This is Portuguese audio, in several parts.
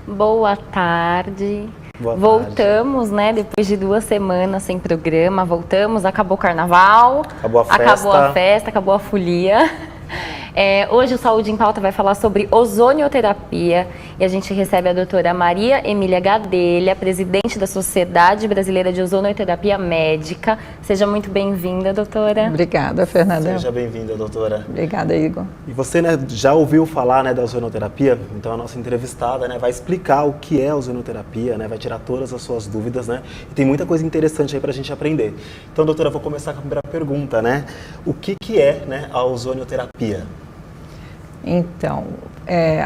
Boa tarde. Boa Voltamos, né? Depois de 2 semanas sem programa, voltamos, acabou o carnaval, acabou a festa, acabou a folia. Hoje o Saúde em Pauta vai falar sobre ozonioterapia e a gente recebe a doutora Maria Emília Gadelha, presidente da Sociedade Brasileira de Ozonioterapia Médica. Seja muito bem-vinda, doutora. Obrigada, Fernanda. Seja bem-vinda, doutora. Obrigada, Igor. E você, já ouviu falar, da ozonioterapia? Então a nossa entrevistada, vai explicar o que é a ozonioterapia, vai tirar todas as suas dúvidas, E tem muita coisa interessante aí pra gente aprender. Então, doutora, vou começar com a primeira pergunta, O que é, a ozonioterapia? Então,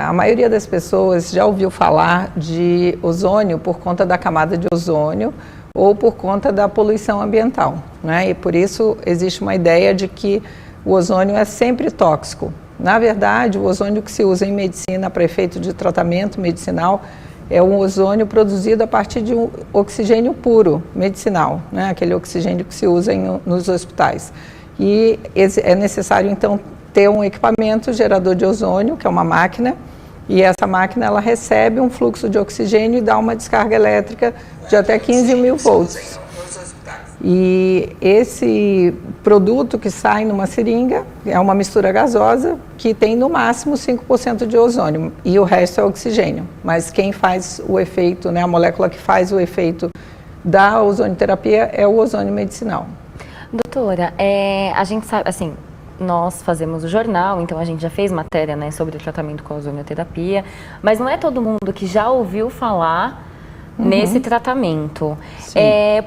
a maioria das pessoas já ouviu falar de ozônio por conta da camada de ozônio ou por conta da poluição ambiental, E por isso existe uma ideia de que o ozônio é sempre tóxico. Na verdade, o ozônio que se usa em medicina para efeito de tratamento medicinal é um ozônio produzido a partir de um oxigênio puro medicinal, Aquele oxigênio que se usa nos hospitais. E é necessário, então, ter um equipamento gerador de ozônio, que é uma máquina, e essa máquina ela recebe um fluxo de oxigênio e dá uma descarga elétrica de até 15.000 volts. E esse produto que sai numa seringa é uma mistura gasosa que tem no máximo 5% de ozônio e o resto é oxigênio. Mas quem faz o efeito, a molécula que faz o efeito da ozonioterapia é o ozônio medicinal. Doutora, a gente sabe, assim, nós fazemos o jornal, então a gente já fez matéria, sobre o tratamento com a ozonioterapia, mas não é todo mundo que já ouviu falar nesse tratamento.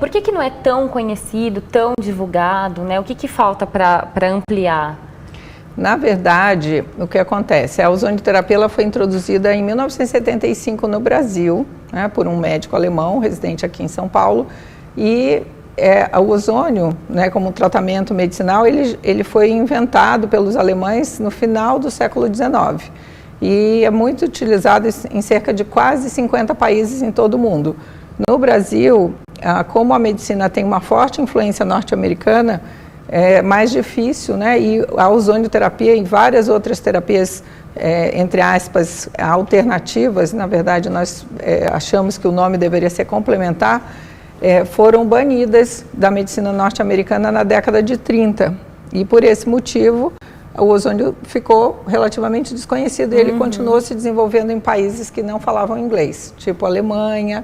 Por que não é tão conhecido, tão divulgado, O que falta para ampliar? Na verdade, o que acontece? A ozonioterapia ela foi introduzida em 1975 no Brasil, por um médico alemão, residente aqui em São Paulo, e o ozônio, como tratamento medicinal, ele foi inventado pelos alemães no final do século XIX e é muito utilizado em cerca de quase 50 países em todo o mundo. No Brasil, como a medicina tem uma forte influência norte-americana, é mais difícil, E a ozonioterapia e várias outras terapias, entre aspas, alternativas, na verdade nós achamos que o nome deveria ser complementar, foram banidas da medicina norte-americana na década de 30 e por esse motivo o ozônio ficou relativamente desconhecido e ele continuou se desenvolvendo em países que não falavam inglês, tipo Alemanha,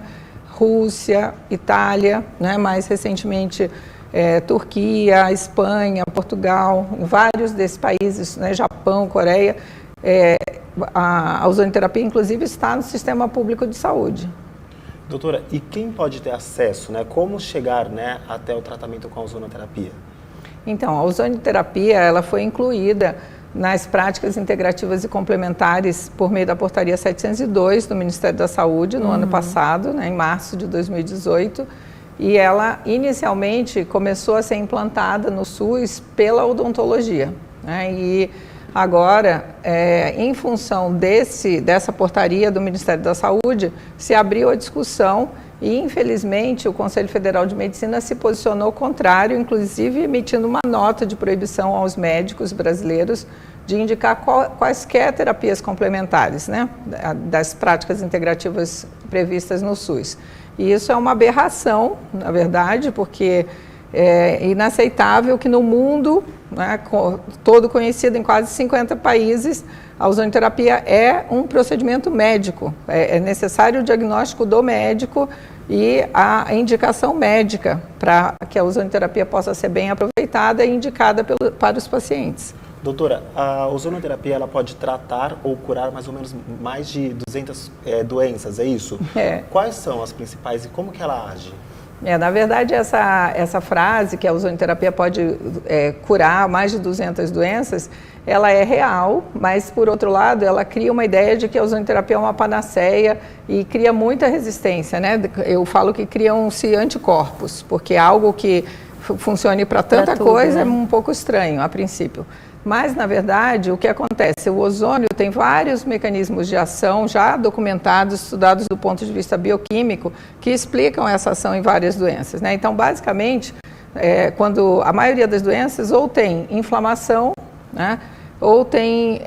Rússia, Itália, mais recentemente Turquia, Espanha, Portugal, em vários desses países, Japão, Coreia, a ozonioterapia inclusive está no sistema público de saúde. Doutora, e quem pode ter acesso, Como chegar, até o tratamento com a ozonioterapia? Então, a ozonioterapia, ela foi incluída nas práticas integrativas e complementares por meio da portaria 702 do Ministério da Saúde no ano passado, em março de 2018, e ela inicialmente começou a ser implantada no SUS pela odontologia, E agora, em função dessa portaria do Ministério da Saúde, se abriu a discussão e, infelizmente, o Conselho Federal de Medicina se posicionou contrário, inclusive emitindo uma nota de proibição aos médicos brasileiros de indicar quaisquer terapias complementares, das práticas integrativas previstas no SUS. E isso é uma aberração, na verdade, porque é inaceitável que no mundo, todo conhecido em quase 50 países, a ozonioterapia é um procedimento médico. É necessário o diagnóstico do médico e a indicação médica para que a ozonioterapia possa ser bem aproveitada e indicada para os pacientes. Doutora, a ozonioterapia ela pode tratar ou curar mais ou menos mais de 200 doenças, é isso? Quais são as principais e como que ela age? Na verdade, essa frase, que a ozonioterapia pode curar mais de 200 doenças, ela é real, mas, por outro lado, ela cria uma ideia de que a ozonioterapia é uma panaceia e cria muita resistência, Eu falo que criam-se anticorpos, porque algo que funcione para tanta coisa é um pouco estranho, a princípio. Mas, na verdade, o que acontece? O ozônio tem vários mecanismos de ação já documentados, estudados do ponto de vista bioquímico, que explicam essa ação em várias doenças, Então, basicamente, quando a maioria das doenças ou tem inflamação, ou tem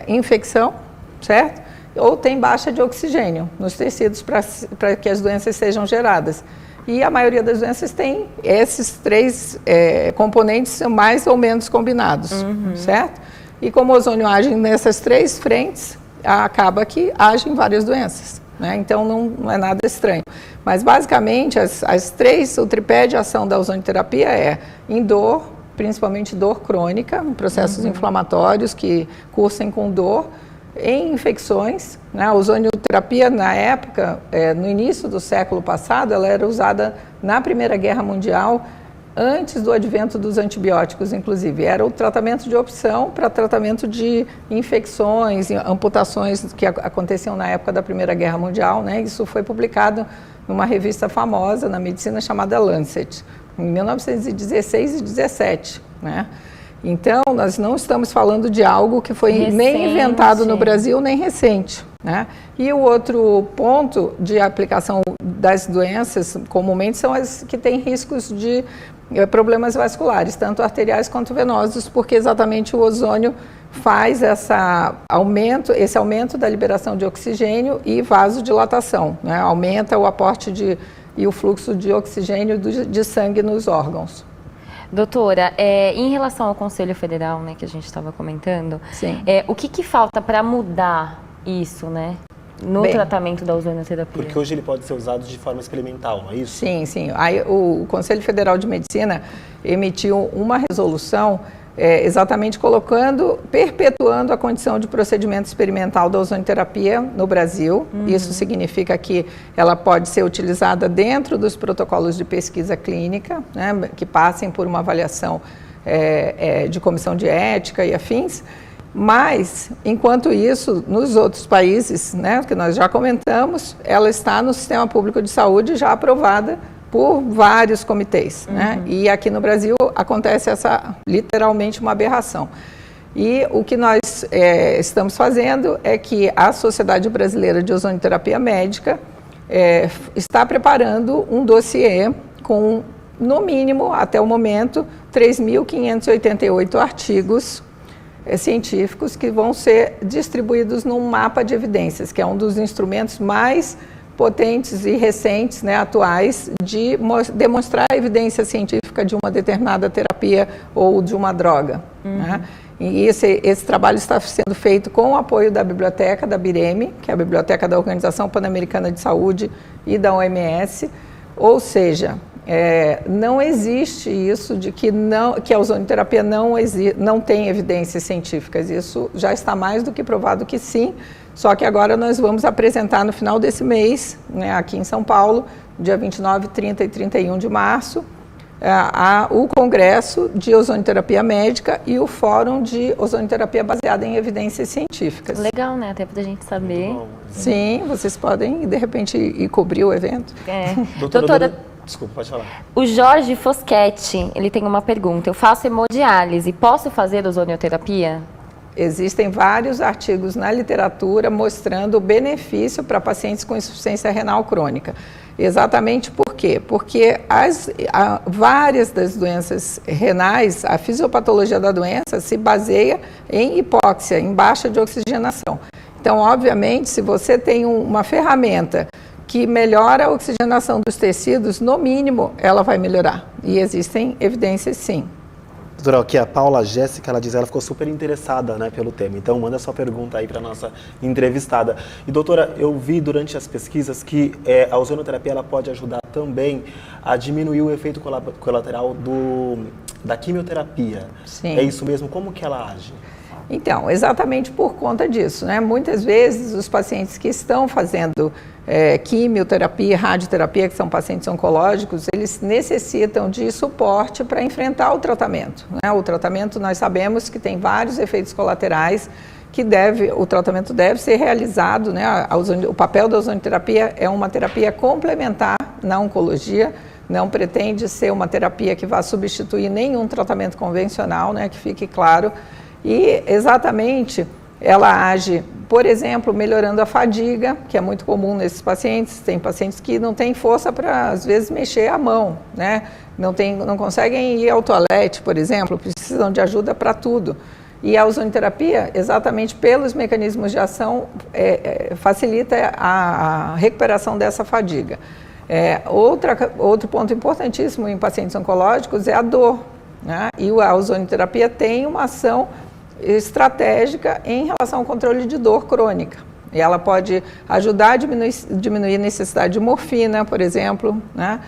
infecção, certo? ou tem baixa de oxigênio nos tecidos para que as doenças sejam geradas. E a maioria das doenças tem esses 3 componentes mais ou menos combinados, certo? E como o ozônio age nessas 3 frentes, acaba que age em várias doenças, né? Então não é nada estranho. Mas basicamente o tripé de ação da ozonioterapia é em dor, principalmente dor crônica, processos inflamatórios que cursem com dor, em infecções, né? A ozonioterapia, na época, no início do século passado, ela era usada na Primeira Guerra Mundial, antes do advento dos antibióticos, inclusive. Era o tratamento de opção para tratamento de infecções, amputações que aconteciam na época da Primeira Guerra Mundial, né? Isso foi publicado numa revista famosa na medicina chamada Lancet, em 1916 e 17, né? Então, nós não estamos falando de algo que foi recente, nem inventado no Brasil, nem recente, né? E o outro ponto de aplicação das doenças, comumente, são as que têm riscos de problemas vasculares, tanto arteriais quanto venosos, porque exatamente o ozônio faz esse aumento da liberação de oxigênio e vasodilatação, né? Aumenta o aporte e o fluxo de oxigênio de sangue nos órgãos. Doutora, em relação ao Conselho Federal, né, que a gente estava comentando, o que falta para mudar isso, né, no tratamento da ozonioterapia? Porque hoje ele pode ser usado de forma experimental, não é isso? Sim, sim. Aí, o Conselho Federal de Medicina emitiu uma resolução exatamente perpetuando a condição de procedimento experimental da ozonioterapia no Brasil. Isso significa que ela pode ser utilizada dentro dos protocolos de pesquisa clínica, né, que passem por uma avaliação de comissão de ética e afins. Mas, enquanto isso, nos outros países, né, que nós já comentamos, ela está no sistema público de saúde já aprovada por vários comitês, né? E aqui no Brasil acontece literalmente uma aberração. E o que nós estamos fazendo é que a Sociedade Brasileira de Ozonioterapia Médica está preparando um dossiê com, no mínimo, até o momento, 3.588 artigos científicos que vão ser distribuídos num mapa de evidências, que é um dos instrumentos mais potentes e recentes, né, atuais, de demonstrar a evidência científica de uma determinada terapia ou de uma droga, né? E esse trabalho está sendo feito com o apoio da biblioteca da BIREME, que é a Biblioteca da Organização Pan-Americana de Saúde, e da OMS, ou seja, não existe isso de que a ozonioterapia não tem evidências científicas. Isso já está mais do que provado que sim, só que agora nós vamos apresentar no final desse mês, né, aqui em São Paulo, dia 29, 30 e 31 de março, o Congresso de Ozonioterapia Médica e o Fórum de Ozonioterapia baseada em evidências científicas. Legal, né? Até para a gente saber. Bom, sim, vocês podem, de repente, ir cobrir o evento. Doutora, desculpa, pode falar. O Jorge Foschetti, ele tem uma pergunta. Eu faço hemodiálise, posso fazer ozonioterapia? Existem vários artigos na literatura mostrando o benefício para pacientes com insuficiência renal crônica. Exatamente por quê? Porque várias das doenças renais, a fisiopatologia da doença se baseia em hipóxia, em baixa de oxigenação. Então, obviamente, se você tem uma ferramenta que melhora a oxigenação dos tecidos, no mínimo, ela vai melhorar. E existem evidências, sim. Doutora, aqui a Paula Jéssica, ela diz que ela ficou super interessada, né, pelo tema. Então, manda sua pergunta aí para nossa entrevistada. E, doutora, eu vi durante as pesquisas que a ozonioterapia ela pode ajudar também a diminuir o efeito colateral da quimioterapia. Sim. É isso mesmo? Como que ela age? Então, exatamente por conta disso, né? Muitas vezes os pacientes que estão fazendo quimioterapia, radioterapia, que são pacientes oncológicos, eles necessitam de suporte para enfrentar o tratamento, né? O tratamento, nós sabemos que tem vários efeitos colaterais, o tratamento deve ser realizado, né? O papel da ozonioterapia é uma terapia complementar na oncologia, não pretende ser uma terapia que vá substituir nenhum tratamento convencional, né? Que fique claro. E exatamente ela age, por exemplo, melhorando a fadiga, que é muito comum nesses pacientes. Tem pacientes que não têm força para, às vezes, mexer a mão, né? Não conseguem ir ao toalete, por exemplo, precisam de ajuda para tudo. E a ozonioterapia, exatamente pelos mecanismos de ação, facilita a recuperação dessa fadiga. Outro ponto importantíssimo em pacientes oncológicos é a dor, né? E a ozonioterapia tem uma ação estratégica em relação ao controle de dor crônica. E ela pode ajudar a diminuir a necessidade de morfina, por exemplo, né?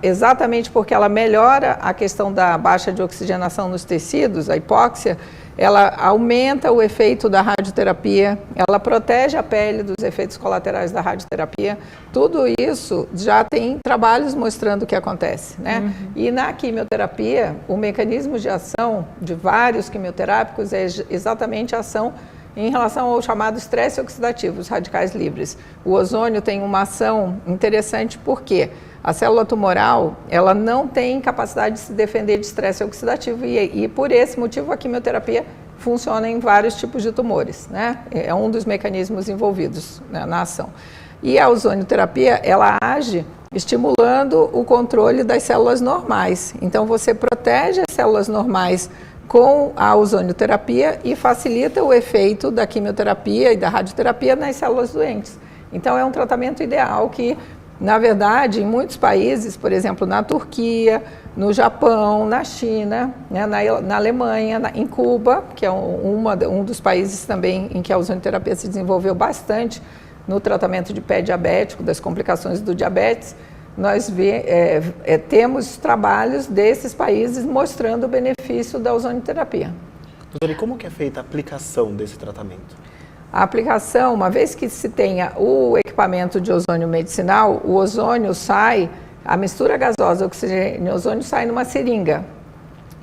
Exatamente porque ela melhora a questão da baixa de oxigenação nos tecidos, a hipóxia, ela aumenta o efeito da radioterapia, ela protege a pele dos efeitos colaterais da radioterapia. Tudo isso já tem trabalhos mostrando o que acontece, né? E na quimioterapia, o mecanismo de ação de vários quimioterápicos é exatamente a ação em relação ao chamado estresse oxidativo, os radicais livres. O ozônio tem uma ação interessante porque a célula tumoral, ela não tem capacidade de se defender de estresse oxidativo e por esse motivo a quimioterapia funciona em vários tipos de tumores, né? É um dos mecanismos envolvidos, né, na ação. E a ozonioterapia, ela age estimulando o controle das células normais. Então você protege as células normais com a ozonioterapia e facilita o efeito da quimioterapia e da radioterapia nas células doentes. Então é um tratamento ideal que, na verdade, em muitos países, por exemplo, na Turquia, no Japão, na China, né, na Alemanha, em Cuba, que é um dos países também em que a ozonioterapia se desenvolveu bastante no tratamento de pé diabético, das complicações do diabetes, nós temos trabalhos desses países mostrando o benefício da ozonioterapia. Doutora, e como que é feita a aplicação desse tratamento? A aplicação, uma vez que se tenha o equipamento de ozônio medicinal, o ozônio sai, a mistura gasosa, oxigênio e ozônio sai numa seringa.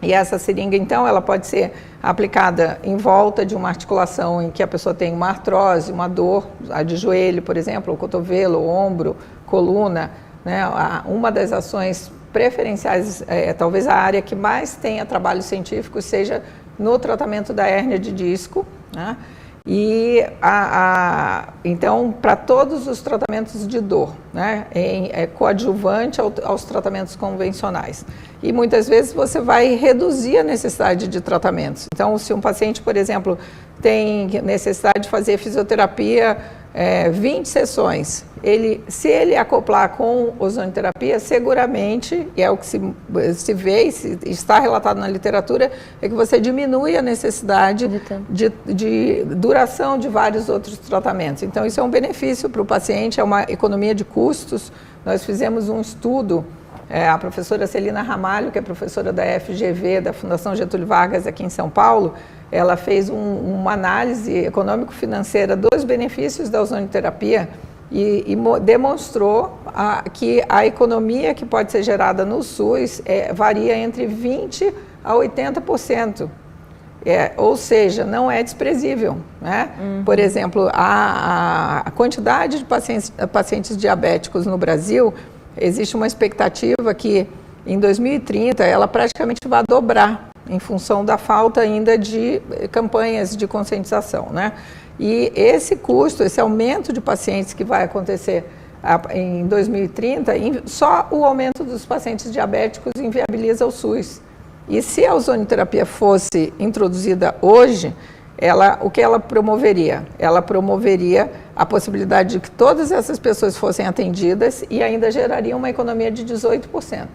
E essa seringa, então, ela pode ser aplicada em volta de uma articulação em que a pessoa tem uma artrose, uma dor, a de joelho, por exemplo, o cotovelo, o ombro, coluna, né? Uma das ações preferenciais, talvez a área que mais tenha trabalho científico, seja no tratamento da hérnia de disco, né? E então, para todos os tratamentos de dor, né, coadjuvante aos tratamentos convencionais. E muitas vezes você vai reduzir a necessidade de tratamentos. Então, se um paciente, por exemplo, tem necessidade de fazer fisioterapia 20 sessões, se ele acoplar com ozonioterapia, seguramente, e é o que se vê e está relatado na literatura, é que você diminui a necessidade de duração de vários outros tratamentos. Então, isso é um benefício para o paciente, é uma economia de custos. Nós fizemos um estudo, a professora Celina Ramalho, que é professora da FGV, da Fundação Getúlio Vargas, aqui em São Paulo, ela fez uma análise econômico-financeira dos benefícios da ozonioterapia e demonstrou que a economia que pode ser gerada no SUS varia entre 20% a 80%. Ou seja, não é desprezível, né? Por exemplo, a quantidade de pacientes diabéticos no Brasil, existe uma expectativa que em 2030 ela praticamente vai dobrar em função da falta ainda de campanhas de conscientização, né? E esse custo, esse aumento de pacientes que vai acontecer em 2030, só o aumento dos pacientes diabéticos inviabiliza o SUS. E se a ozonioterapia fosse introduzida hoje, o que ela promoveria? Ela promoveria a possibilidade de que todas essas pessoas fossem atendidas e ainda geraria uma economia de 18%.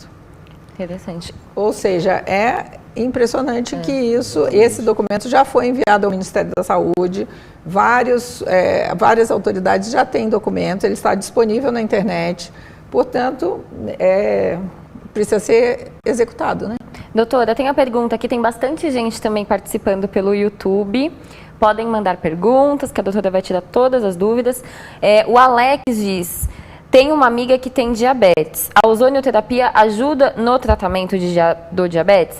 Interessante. Ou seja, é impressionante que esse documento já foi enviado ao Ministério da Saúde, várias autoridades já têm documento, ele está disponível na internet, portanto, precisa ser executado, né? Doutora, tem a pergunta aqui, tem bastante gente também participando pelo YouTube, podem mandar perguntas, que a doutora vai tirar todas as dúvidas. O Alex diz: tem uma amiga que tem diabetes. A ozonioterapia ajuda no tratamento do diabetes?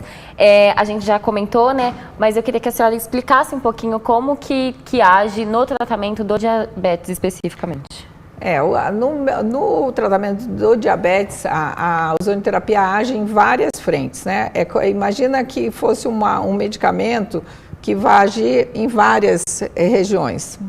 A gente já comentou, né? Mas eu queria que a senhora explicasse um pouquinho como que age no tratamento do diabetes especificamente. No tratamento do diabetes, a ozonioterapia age em várias frentes, né? Imagina que fosse um medicamento que vai agir em várias regiões.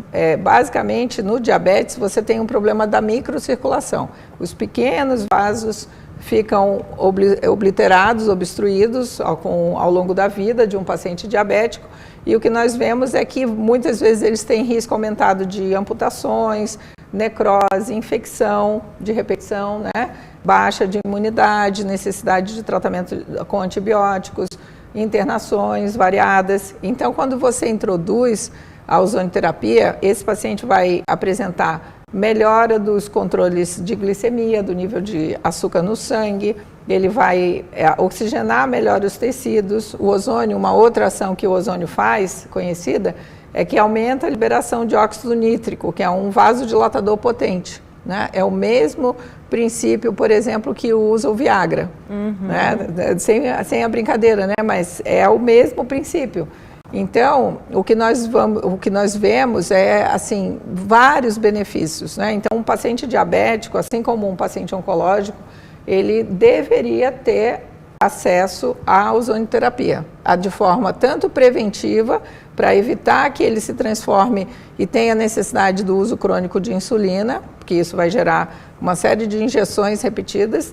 Basicamente, no diabetes, você tem um problema da microcirculação. Os pequenos vasos ficam obliterados, obstruídos ao longo da vida de um paciente diabético. E o que nós vemos é que muitas vezes eles têm risco aumentado de amputações, necrose, infecção de repetição, né? Baixa de imunidade, necessidade de tratamento com antibióticos, internações variadas. Então, quando você introduz a ozonioterapia, esse paciente vai apresentar melhora dos controles de glicemia, do nível de açúcar no sangue, ele vai oxigenar melhor os tecidos. O ozônio, uma outra ação que o ozônio faz, conhecida, é que aumenta a liberação de óxido nítrico, que é um vasodilatador potente, né? É o mesmo princípio, por exemplo, que usa o Viagra, né? Sem a brincadeira, né? Mas é o mesmo princípio. Então, o que nós vemos é, assim, vários benefícios, né? Então, um paciente diabético, assim como um paciente oncológico, ele deveria ter acesso à ozonioterapia, de forma tanto preventiva, para evitar que ele se transforme e tenha necessidade do uso crônico de insulina, porque isso vai gerar uma série de injeções repetidas,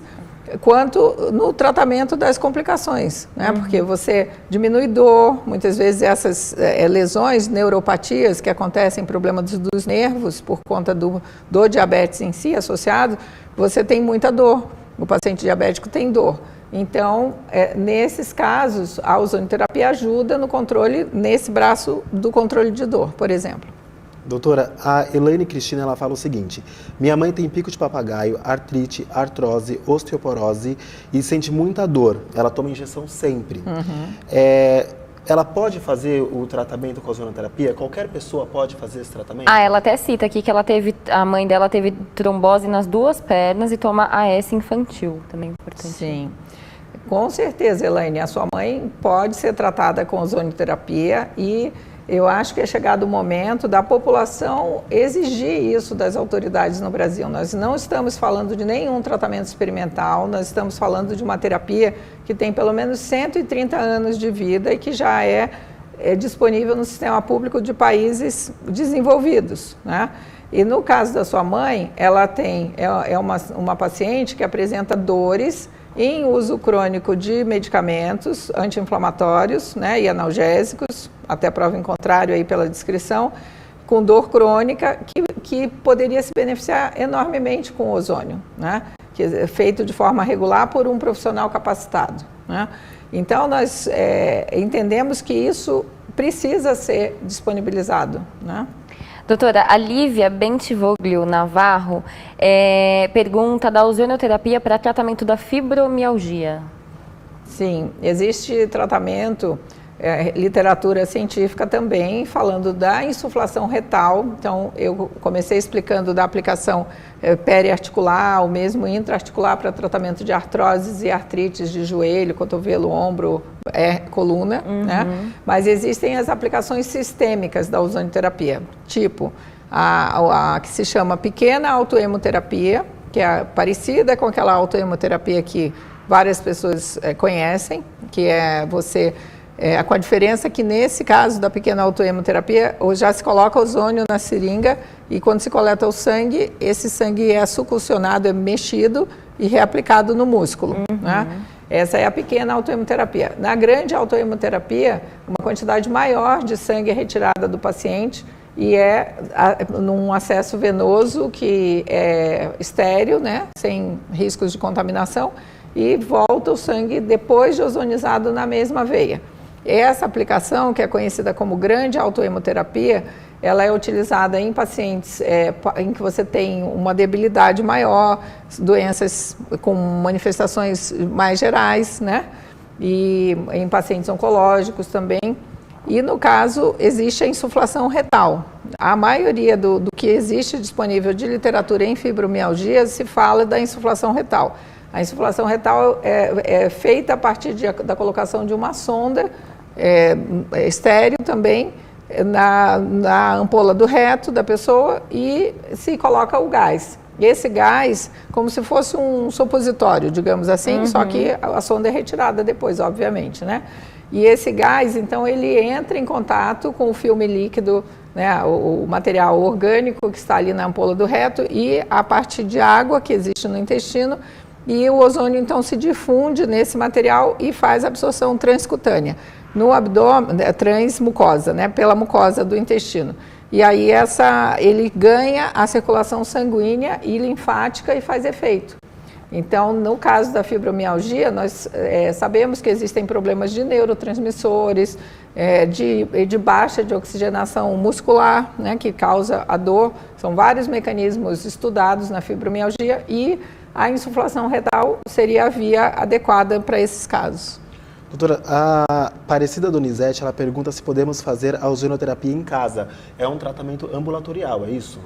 quanto no tratamento das complicações, né? Porque você diminui dor, muitas vezes essas lesões, neuropatias que acontecem, problemas dos nervos por conta do diabetes em si associado, você tem muita dor, o paciente diabético tem dor. Então, nesses casos, a ozonioterapia ajuda no controle, nesse braço do controle de dor, por exemplo. Doutora, a Elaine Cristina, ela fala o seguinte: minha mãe tem pico de papagaio, artrite, artrose, osteoporose e sente muita dor. Ela toma injeção sempre. Ela pode fazer o tratamento com a ozonioterapia? Qualquer pessoa pode fazer esse tratamento? Ela até cita aqui que a mãe dela teve trombose nas 2 pernas e toma AS infantil, também é importante. Sim, com certeza, Elaine, a sua mãe pode ser tratada com ozonioterapia e eu acho que é chegado o momento da população exigir isso das autoridades no Brasil. Nós não estamos falando de nenhum tratamento experimental, nós estamos falando de uma terapia que tem pelo menos 130 anos de vida e que já é disponível no sistema público de países desenvolvidos, né? E no caso da sua mãe, ela é uma paciente que apresenta dores em uso crônico de medicamentos anti-inflamatórios, né, e analgésicos, até prova em contrário aí pela descrição, com dor crônica que poderia se beneficiar enormemente com o ozônio, né, que é feito de forma regular por um profissional capacitado, né. Então, nós entendemos que isso precisa ser disponibilizado, né. Doutora, a Lívia Bentivoglio Navarro pergunta da ozonioterapia para tratamento da fibromialgia. Sim, existe tratamento, literatura científica também, falando da insuflação retal. Então, eu comecei explicando da aplicação periarticular, ou mesmo intraarticular para tratamento de artroses e artrites de joelho, cotovelo, ombro, coluna, né? Mas existem as aplicações sistêmicas da ozonioterapia, tipo a que se chama pequena autohemoterapia, que é parecida com aquela autohemoterapia que várias pessoas conhecem, que é você... com a diferença que nesse caso da pequena autohemoterapia, já se coloca ozônio na seringa e quando se coleta o sangue, esse sangue é succionado, é mexido e reaplicado no músculo, né? Essa é a pequena autohemoterapia. Na grande autohemoterapia, uma quantidade maior de sangue é retirada do paciente e num acesso venoso que é estéril, né? Sem riscos de contaminação, e volta o sangue depois de ozonizado na mesma veia. Essa aplicação, que é conhecida como grande autohemoterapia, ela é utilizada em pacientes em que você tem uma debilidade maior, doenças com manifestações mais gerais, né? E em pacientes oncológicos também. E no caso, existe a insuflação retal. A maioria do que existe disponível de literatura em fibromialgia se fala da insuflação retal. A insuflação retal é feita a partir da colocação de uma sonda estéril também na ampola do reto da pessoa e se coloca o gás. Esse gás, como se fosse um supositório, digamos assim, só que a sonda é retirada depois, obviamente, né? E esse gás, então, ele entra em contato com o filme líquido, né, o material orgânico que está ali na ampola do reto e a parte de água que existe no intestino, e o ozônio então se difunde nesse material e faz absorção transcutânea no abdômen, transmucosa, né, pela mucosa do intestino. E aí ele ganha a circulação sanguínea e linfática e faz efeito. Então, no caso da fibromialgia, nós sabemos que existem problemas de neurotransmissores, de baixa de oxigenação muscular, né, que causa a dor. São vários mecanismos estudados na fibromialgia e a insuflação retal seria a via adequada para esses casos. Doutora, a Aparecida Donizete, ela pergunta se podemos fazer a ozonioterapia em casa. É um tratamento ambulatorial, é isso?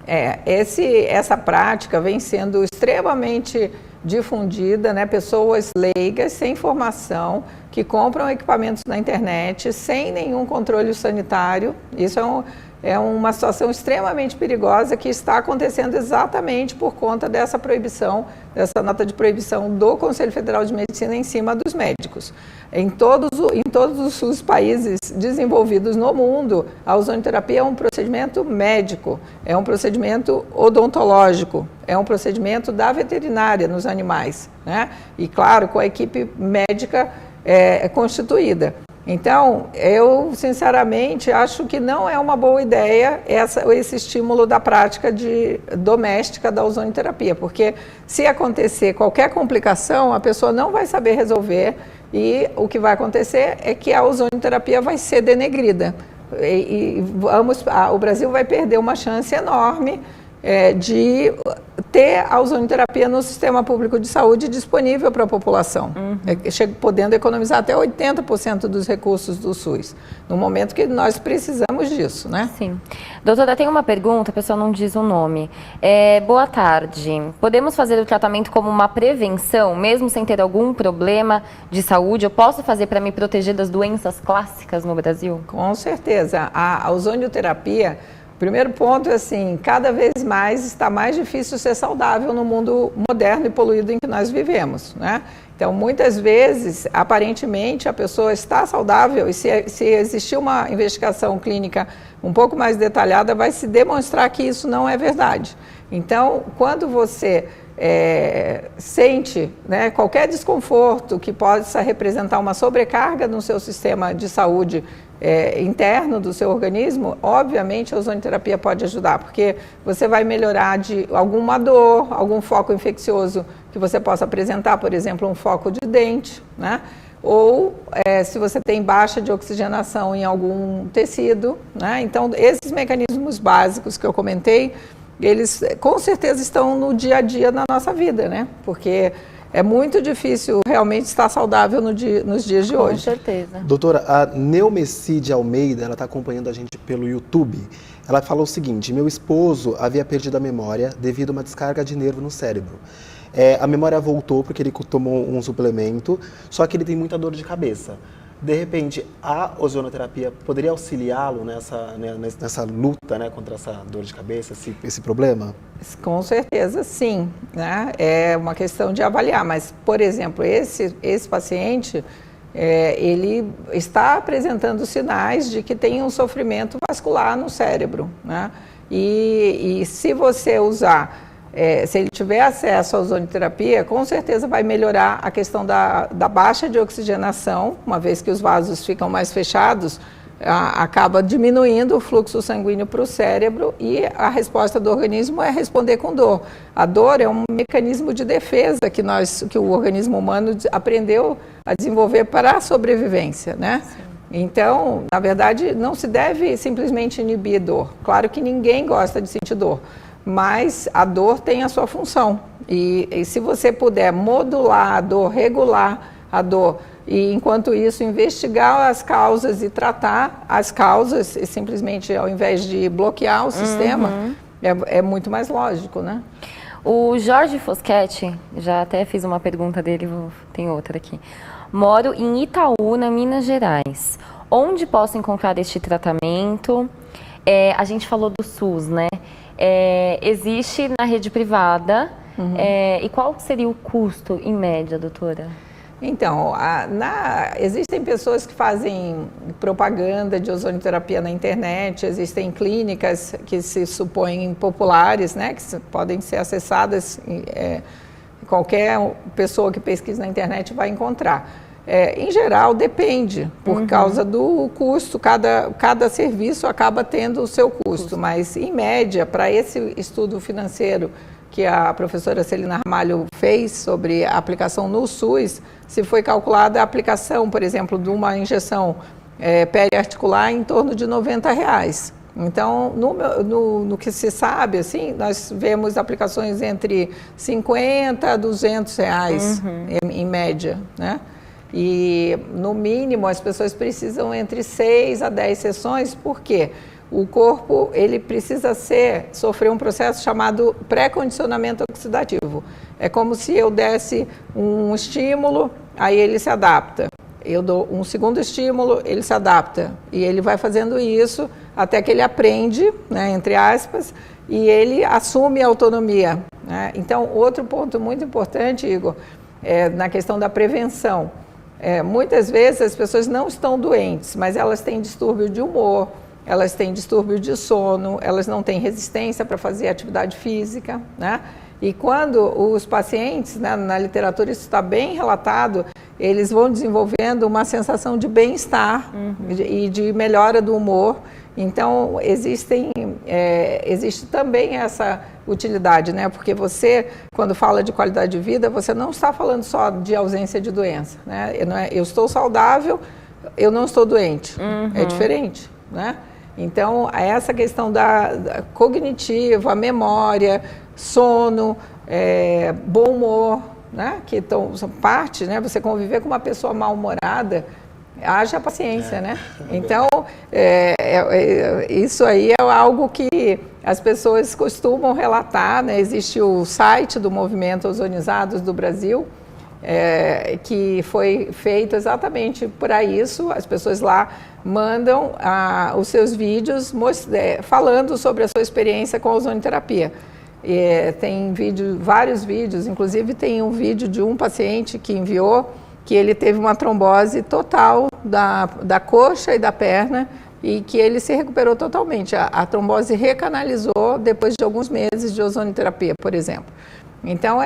Essa prática vem sendo extremamente difundida, né? Pessoas leigas, sem formação, que compram equipamentos na internet, sem nenhum controle sanitário. Isso é uma situação extremamente perigosa que está acontecendo exatamente por conta dessa proibição, dessa nota de proibição do Conselho Federal de Medicina em cima dos médicos. Em todos os países desenvolvidos no mundo, a ozonioterapia é um procedimento médico, é um procedimento odontológico, é um procedimento da veterinária nos animais, né? E claro, com a equipe médica constituída. Então, eu sinceramente acho que não é uma boa ideia esse estímulo da prática doméstica da ozonioterapia, porque se acontecer qualquer complicação, a pessoa não vai saber resolver e o que vai acontecer é que a ozonioterapia vai ser denegrida. O Brasil vai perder uma chance enorme de ter a ozonioterapia no sistema público de saúde disponível para a população, podendo economizar até 80% dos recursos do SUS, no momento que nós precisamos disso, né? Sim. Doutora, tem uma pergunta, a pessoa não diz o nome. Boa tarde. Podemos fazer o tratamento como uma prevenção, mesmo sem ter algum problema de saúde? Eu posso fazer para me proteger das doenças clássicas no Brasil? Com certeza. A ozonioterapia, o primeiro ponto é assim, cada vez mais está mais difícil ser saudável no mundo moderno e poluído em que nós vivemos, né? Então, muitas vezes, aparentemente, a pessoa está saudável e se existir uma investigação clínica um pouco mais detalhada, vai se demonstrar que isso não é verdade. Então, quando você sente, né, qualquer desconforto que possa representar uma sobrecarga no seu sistema de saúde interno do seu organismo, obviamente a ozonioterapia pode ajudar, porque você vai melhorar de alguma dor, algum foco infeccioso que você possa apresentar, por exemplo, um foco de dente, né? Ou se você tem baixa de oxigenação em algum tecido, né? Então, esses mecanismos básicos que eu comentei, eles com certeza estão no dia a dia na nossa vida, né? Porque é muito difícil realmente estar saudável nos dias de hoje. Com certeza. Doutora, a Neumecide Almeida, ela está acompanhando a gente pelo YouTube. Ela falou o seguinte: meu esposo havia perdido a memória devido a uma descarga de nervo no cérebro. A memória voltou porque ele tomou um suplemento, só que ele tem muita dor de cabeça. De repente, a ozonioterapia poderia auxiliá-lo nessa luta, né, contra essa dor de cabeça, esse problema? Com certeza, sim, né? É uma questão de avaliar, mas, por exemplo, esse paciente, ele está apresentando sinais de que tem um sofrimento vascular no cérebro, né? E se você usar, se ele tiver acesso à ozonioterapia, com certeza vai melhorar a questão da baixa de oxigenação, uma vez que os vasos ficam mais fechados, acaba diminuindo o fluxo sanguíneo para o cérebro e a resposta do organismo é responder com dor. A dor é um mecanismo de defesa que o organismo humano aprendeu a desenvolver para a sobrevivência, né? Sim. Então, na verdade, não se deve simplesmente inibir dor. Claro que ninguém gosta de sentir dor, mas a dor tem a sua função. E se você puder modular a dor, regular a dor, e enquanto isso investigar as causas e tratar as causas, e simplesmente ao invés de bloquear o sistema, é muito mais lógico, né? O Jorge Foschetti, já até fiz uma pergunta dele, tem outra aqui. Moro em Itaúna, Minas Gerais. Onde posso encontrar este tratamento? A gente falou do SUS, né? Existe na rede privada. E qual seria o custo em média, doutora? Então, existem pessoas que fazem propaganda de ozonioterapia na internet, existem clínicas que se supõem populares, né, que podem ser acessadas qualquer pessoa que pesquise na internet vai encontrar. Em geral, depende, por causa do custo, cada serviço acaba tendo o seu custo, mas em média, para esse estudo financeiro que a professora Celina Ramalho fez sobre a aplicação no SUS, se foi calculada a aplicação, por exemplo, de uma injeção periarticular em torno de R$90. Então, no que se sabe, assim, nós vemos aplicações entre R$50 a R$200 em média, né? E, no mínimo, as pessoas precisam entre 6 a 10 sessões, porque o corpo ele precisa sofrer um processo chamado pré-condicionamento oxidativo. É como se eu desse um estímulo, aí ele se adapta. Eu dou um segundo estímulo, ele se adapta. E ele vai fazendo isso até que ele aprende, né, entre aspas, e ele assume a autonomia, né? Então, outro ponto muito importante, Igor, na questão da prevenção. Muitas vezes as pessoas não estão doentes, mas elas têm distúrbio de humor, elas têm distúrbio de sono, elas não têm resistência para fazer atividade física, né? E quando os pacientes, né, na literatura isso está bem relatado, eles vão desenvolvendo uma sensação de bem-estar e de melhora do humor. Então, existe também essa utilidade, né? Porque você, quando fala de qualidade de vida, você não está falando só de ausência de doença, né? Eu estou saudável, eu não estou doente. É diferente, né? Então, essa questão da cognitiva, a memória, sono, bom humor, né? Que são parte, né? Você conviver com uma pessoa mal-humorada, haja paciência, né? Então, isso aí é algo que as pessoas costumam relatar, né? Existe o site do Movimento Ozonizados do Brasil, que foi feito exatamente para isso. As pessoas lá mandam os seus vídeos falando sobre a sua experiência com a ozonioterapia. Tem vários vídeos, inclusive tem um vídeo de um paciente que enviou que ele teve uma trombose total da coxa e da perna e que ele se recuperou totalmente. A trombose recanalizou depois de alguns meses de ozonioterapia, por exemplo. Então,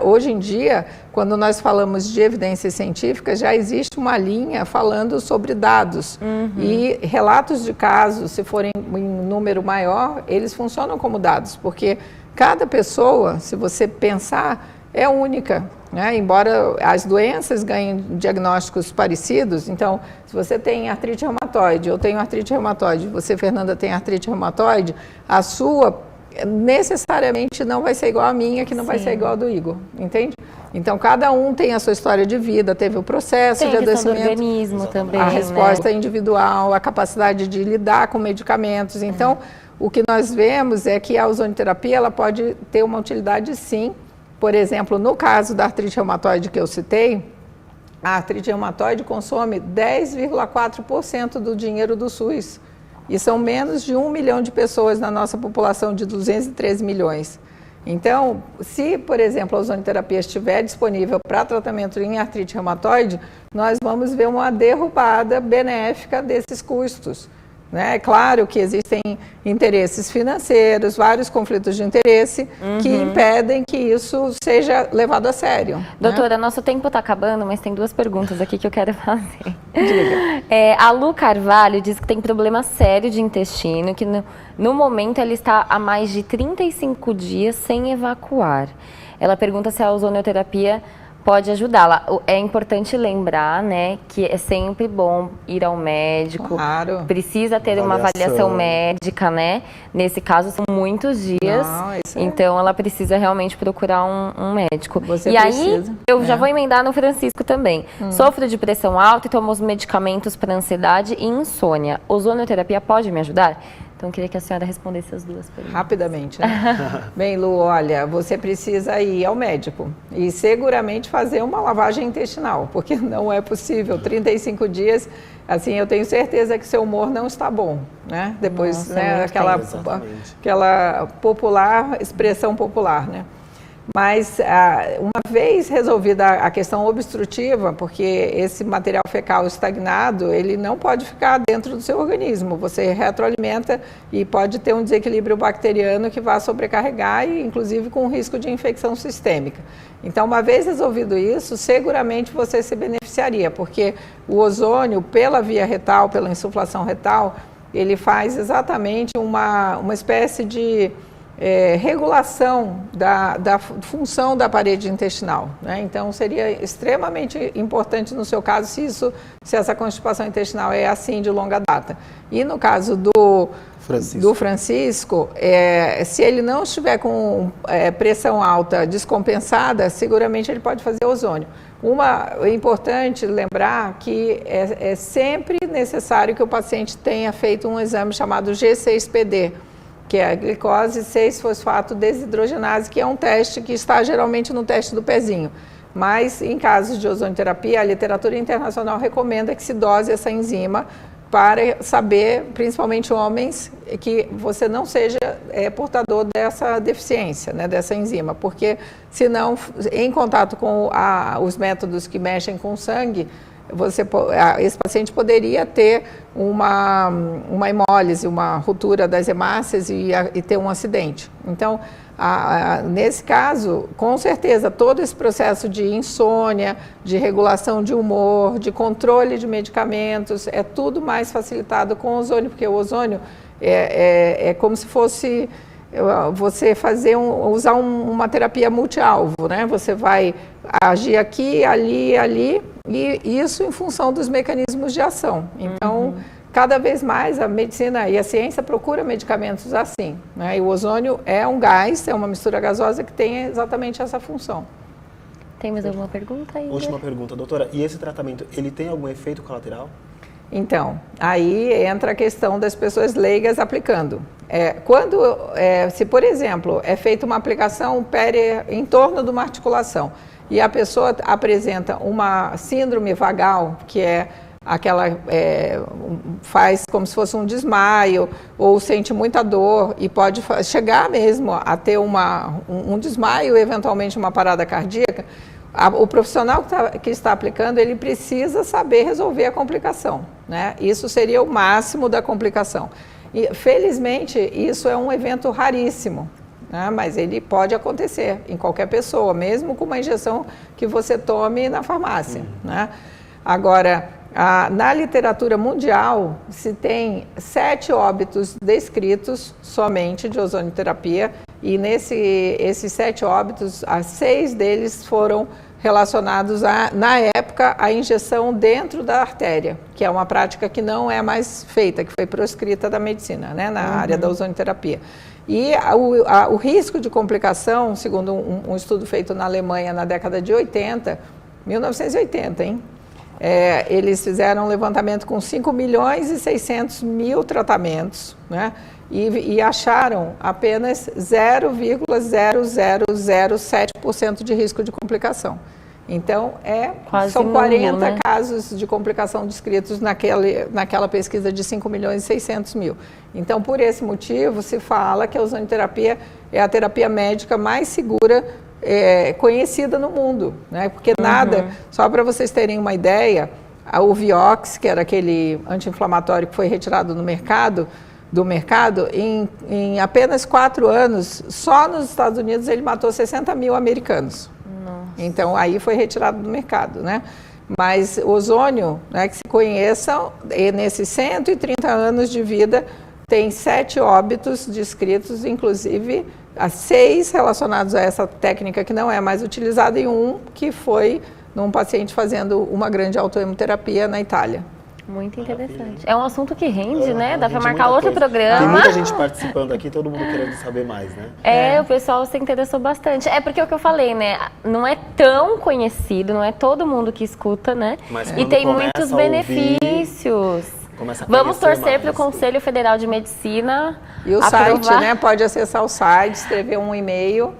hoje em dia, quando nós falamos de evidências científicas, já existe uma linha falando sobre dados. E relatos de casos, se forem em número maior, eles funcionam como dados, porque cada pessoa, se você pensar, é única, né? Embora as doenças ganhem diagnósticos parecidos, então, se você tem artrite reumatoide, eu tenho artrite reumatoide, você, Fernanda, tem artrite reumatoide, a sua necessariamente não vai ser igual a minha, que não vai ser igual a do Igor, entende? Então, cada um tem a sua história de vida, teve o processo de adoecimento, do organismo também, a resposta né? individual, a capacidade de lidar com medicamentos. Então, o que nós vemos é que a ozonioterapia ela pode ter uma utilidade, sim. Por exemplo, no caso da artrite reumatoide que eu citei, a artrite reumatoide consome 10,4% do dinheiro do SUS. E são menos de 1 milhão de pessoas na nossa população de 213 milhões. Então, se, por exemplo, a ozonioterapia estiver disponível para tratamento em artrite reumatoide, nós vamos ver uma derrubada benéfica desses custos, né? É claro que existem interesses financeiros, vários conflitos de interesse que impedem que isso seja levado a sério. Doutora, né? Nosso tempo está acabando, mas tem 2 perguntas aqui que eu quero fazer. Diga. A Lu Carvalho diz que tem problema sério de intestino, que no momento ela está há mais de 35 dias sem evacuar. Ela pergunta se a ozonioterapia pode ajudá-la. É importante lembrar, né, que é sempre bom ir ao médico. Claro. Precisa ter uma avaliação médica, né? Nesse caso, são muitos dias. Então, ela precisa realmente procurar um médico. Aí, eu já vou emendar no Francisco também. Sofro de pressão alta e tomo os medicamentos para ansiedade e insônia. Ozonioterapia pode me ajudar? Então, eu queria que a senhora respondesse as 2 perguntas. Rapidamente, né? Bem, Lu, olha, você precisa ir ao médico e seguramente fazer uma lavagem intestinal, porque não é possível. 35 dias, assim, eu tenho certeza que seu humor não está bom, né? Depois, né, aquela expressão popular, né? Mas uma vez resolvida a questão obstrutiva, porque esse material fecal estagnado, ele não pode ficar dentro do seu organismo. Você retroalimenta e pode ter um desequilíbrio bacteriano que vai sobrecarregar e inclusive com risco de infecção sistêmica. Então, uma vez resolvido isso, seguramente você se beneficiaria, porque o ozônio, pela via retal, pela insuflação retal, ele faz exatamente uma espécie de regulação da função da parede intestinal, né? Então, seria extremamente importante no seu caso se essa constipação intestinal é assim de longa data. E no caso do Francisco, se ele não estiver com pressão alta descompensada, seguramente ele pode fazer ozônio. É importante lembrar que é sempre necessário que o paciente tenha feito um exame chamado G6PD, que é a glicose 6-fosfato desidrogenase, que é um teste que está geralmente no teste do pezinho. Mas, em casos de ozonioterapia, a literatura internacional recomenda que se dose essa enzima para saber, principalmente homens, que você não seja portador dessa deficiência, né, dessa enzima, porque, senão, em contato com os métodos que mexem com o sangue, esse paciente poderia ter uma hemólise, uma ruptura das hemácias e ter um acidente. Então, nesse caso, com certeza, todo esse processo de insônia, de regulação de humor, de controle de medicamentos, é tudo mais facilitado com o ozônio, porque o ozônio é como se fosse você usar uma terapia multi-alvo, né? Você vai agir aqui, ali, e isso em função dos mecanismos de ação. Então, cada vez mais a medicina e a ciência procura medicamentos assim, né? E o ozônio é um gás, é uma mistura gasosa que tem exatamente essa função. Tem mais alguma pergunta aí? Última pergunta, doutora. E esse tratamento, ele tem algum efeito colateral? Então, aí entra a questão das pessoas leigas aplicando. Se, por exemplo, é feita uma aplicação em torno de uma articulação e a pessoa apresenta uma síndrome vagal, que é aquela, faz como se fosse um desmaio ou sente muita dor e pode chegar mesmo a ter um desmaio, eventualmente uma parada cardíaca, o profissional que está aplicando, ele precisa saber resolver a complicação, né? Isso seria o máximo da complicação. E, felizmente, isso é um evento raríssimo, né? Mas ele pode acontecer em qualquer pessoa, mesmo com uma injeção que você tome na farmácia, né? Agora, na literatura mundial, se tem 7 óbitos descritos somente de ozonioterapia, e esses 7 óbitos, 6 deles foram relacionados, na época, à injeção dentro da artéria, que é uma prática que não é mais feita, que foi proscrita da medicina, né, na área da ozonioterapia. E o risco de complicação, segundo um estudo feito na Alemanha na década de 80, 1980, hein? Eles fizeram um levantamento com 5.600.000 tratamentos, né? E acharam apenas 0,0007% de risco de complicação. Então, são 40 né? casos de complicação descritos naquela pesquisa de 5.600.000. Então, por esse motivo, se fala que a ozonioterapia é a terapia médica mais segura conhecida no mundo, né? Porque nada, só para vocês terem uma ideia, o Vioxx, que era aquele anti-inflamatório que foi retirado do mercado, em apenas 4 anos, só nos Estados Unidos ele matou 60.000 americanos. Nossa. Então, aí foi retirado do mercado, né? Mas o ozônio, né, que se conheça, nesses 130 anos de vida, tem 7 óbitos descritos, inclusive 6 relacionados a essa técnica que não é mais utilizada e um que foi num paciente fazendo uma grande autohemoterapia na Itália. Muito interessante. É um assunto que rende, né? Dá para marcar outro programa. Tem muita gente participando aqui, todo mundo querendo saber mais, né? O pessoal se interessou bastante. É porque é o que eu falei, né? Não é tão conhecido, não é todo mundo que escuta, né? Mas e tem muitos benefícios. Vamos torcer para o Conselho Federal de Medicina e o site, né? Pode acessar o site, escrever um e-mail.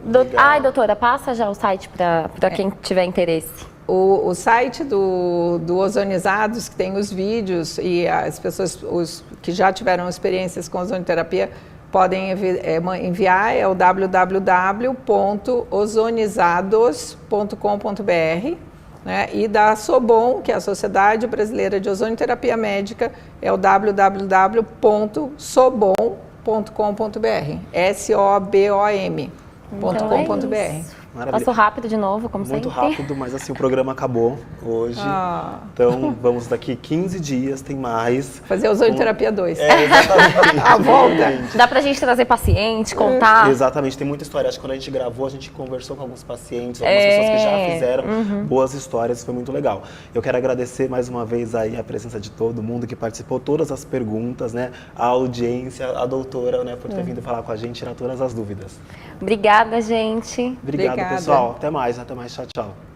Doutora, passa já o site para quem tiver interesse. O site do Ozonizados, que tem os vídeos e as pessoas que já tiveram experiências com ozonioterapia, podem enviar, é o www.ozonizados.com.br, né? E da Sobom, que é a Sociedade Brasileira de Ozonioterapia Médica, é o www.sobom.com.br, SOBOM.com.br. Passou rápido de novo, como Muito sempre. Muito rápido, mas assim, o programa acabou hoje. Então, vamos daqui 15 dias, tem mais. Fazer ozonioterapia 2. Exatamente. A volta. Dá pra gente trazer paciente, contar. Exatamente, tem muita história. Acho que quando a gente gravou, a gente conversou com alguns pacientes, algumas pessoas que já fizeram boas histórias, foi muito legal. Eu quero agradecer mais uma vez aí a presença de todo mundo que participou, todas as perguntas, né? A audiência, a doutora, né, por ter vindo falar com a gente, tirar todas as dúvidas. Obrigada, gente. Obrigado, pessoal. Até mais. Tchau, tchau.